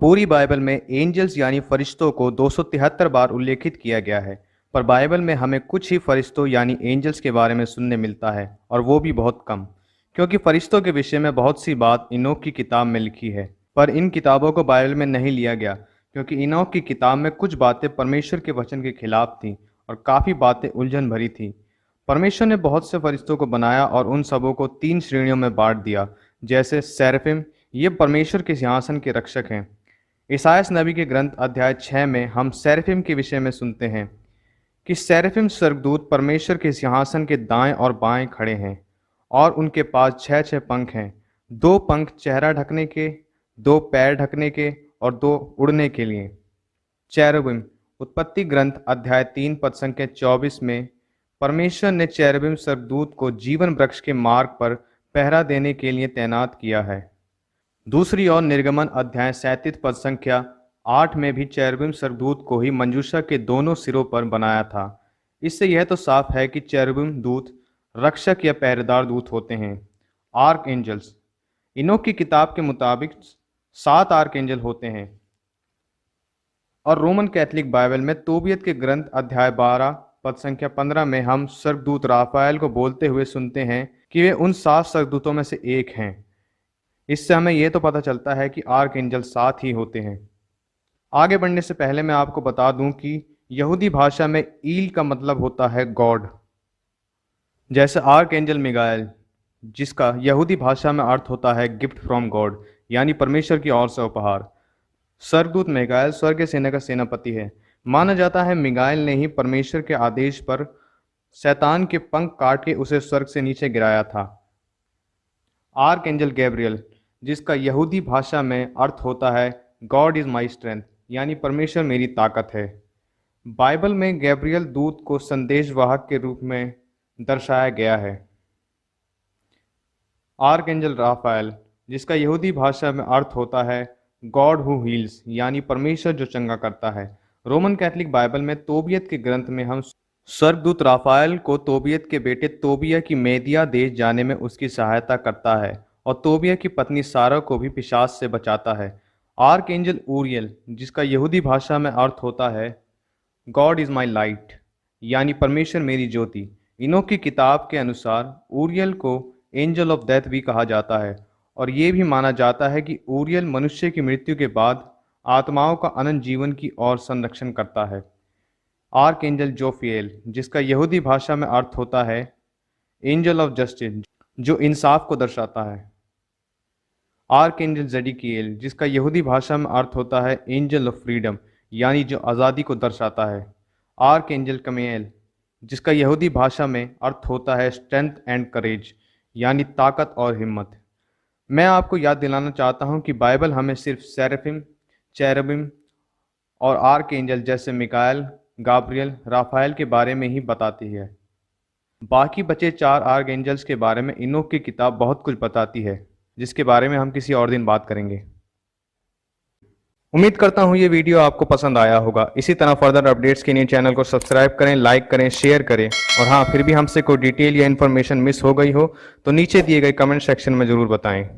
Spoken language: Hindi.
पूरी बाइबल में एंजल्स यानी फरिश्तों को 273 बार उल्लेखित किया गया है, पर बाइबल में हमें कुछ ही फरिश्तों यानी एंजल्स के बारे में सुनने मिलता है, और वो भी बहुत कम, क्योंकि फरिश्तों के विषय में बहुत सी बात इनोक की किताब में लिखी है। पर इन किताबों को बाइबल में नहीं लिया गया, क्योंकि इनोक की किताब में कुछ बातें परमेश्वर के वचन के खिलाफ थीं और काफ़ी बातें उलझन भरी थीं। परमेश्वर ने बहुत से फरिश्तों को बनाया और उन सबों को 3 श्रेणियों में बांट दिया। जैसे सेराफिम, ये परमेश्वर के सिंहासन के रक्षक हैं। ईसायास नबी के ग्रंथ अध्याय 6 में हम सेराफिम के विषय में सुनते हैं कि सेराफिम स्वर्गदूत परमेश्वर के सिंहासन के दाएं और बाएं खड़े हैं और उनके पास 6 पंख हैं। 2 पंख चेहरा ढकने के, 2 पैर ढकने के और 2 उड़ने के लिए। चेरुबिम, उत्पत्ति ग्रंथ अध्याय 3 पद संख्या 24 में परमेश्वर ने चेरुबिम स्वर्गदूत को जीवन वृक्ष के मार्ग पर पहरा देने के लिए तैनात किया है। दूसरी ओर निर्गमन अध्याय 37 पद संख्या 8 में भी चेरुबिम स्वर्गदूत को ही मंजूषा के दोनों सिरों पर बनाया था। इससे यह तो साफ है कि चेरुबिम दूत रक्षक या पहरेदार दूत होते हैं। आर्क एंजल्स, इनोक की किताब के मुताबिक 7 आर्क एंजल होते हैं, और रोमन कैथोलिक बाइबल में तोबियत के ग्रंथ अध्याय 12 पद संख्या 15 में हम स्वर्गदूत राफाएल को बोलते हुए सुनते हैं कि वे उन 7 स्वर्गदूतों में से एक हैं। इससे हमें यह तो पता चलता है कि आर्क एंजल 7 ही होते हैं। आगे बढ़ने से पहले मैं आपको बता दूं कि यहूदी भाषा में ईल का मतलब होता है गॉड। जैसे आर्क एंजल मिगाएल, जिसका यहूदी भाषा में अर्थ होता है गिफ्ट फ्रॉम गॉड, यानी परमेश्वर की ओर से उपहार। स्वर्गदूत मिगाएल स्वर्ग सेना का सेनापति है। माना जाता है मिगाएल ने ही परमेश्वर के आदेश पर शैतान के पंख काट के उसे स्वर्ग से नीचे गिराया था। आर्क एंजल गैब्रियल, जिसका यहूदी भाषा में अर्थ होता है गॉड इज माई स्ट्रेंथ, यानी परमेश्वर मेरी ताकत है। बाइबल में गैब्रियल दूत को संदेशवाहक के रूप में दर्शाया गया है। आर्क एंजल राफाएल, जिसका यहूदी भाषा में अर्थ होता है गॉड हु हील्स, यानी परमेश्वर जो चंगा करता है। रोमन कैथोलिक बाइबल में तोबियत के ग्रंथ में हम स्वर्गदूत राफाएल को तोबियत के बेटे तोबिया की मेदिया देश जाने में उसकी सहायता करता है, और तोबिया की पत्नी सारा को भी पिशाच से बचाता है। आर्क एंजल ऊरियल, जिसका यहूदी भाषा में अर्थ होता है गॉड इज माई लाइट, यानी परमेश्वर मेरी ज्योति। इनोक की किताब के अनुसार ऊरियल को एंजल ऑफ डेथ भी कहा जाता है, और ये भी माना जाता है कि ऊरियल मनुष्य की मृत्यु के बाद आत्माओं का अनंत जीवन की ओर संरक्षण करता है। आर्क एंजल जोफिएल, जिसका यहूदी भाषा में अर्थ होता है एंजल ऑफ जस्टिस, जो इंसाफ को दर्शाता है। आर्क एंजल जडिकिएल, जिसका यहूदी भाषा में अर्थ होता है एंजल ऑफ फ्रीडम, यानी जो आज़ादी को दर्शाता है। आर्क एंजल कमिएल, जिसका यहूदी भाषा में अर्थ होता है स्ट्रेंथ एंड करेज, यानी ताकत और हिम्मत। मैं आपको याद दिलाना चाहता हूं कि बाइबल हमें सिर्फ सेराफिम, चेरुबिम और आर्क एंजल जैसे मिकाएल, गाब्रियल, राफाएल के बारे में ही बताती है। बाकी बचे 4 आर्क एंजल्स के बारे में इनोक की किताब बहुत कुछ बताती है, जिसके बारे में हम किसी और दिन बात करेंगे। उम्मीद करता हूँ ये वीडियो आपको पसंद आया होगा। इसी तरह फर्दर अपडेट्स के लिए चैनल को सब्सक्राइब करें, लाइक करें, शेयर करें, और हाँ, फिर भी हमसे कोई डिटेल या इन्फॉर्मेशन मिस हो गई हो तो नीचे दिए गए कमेंट सेक्शन में ज़रूर बताएं।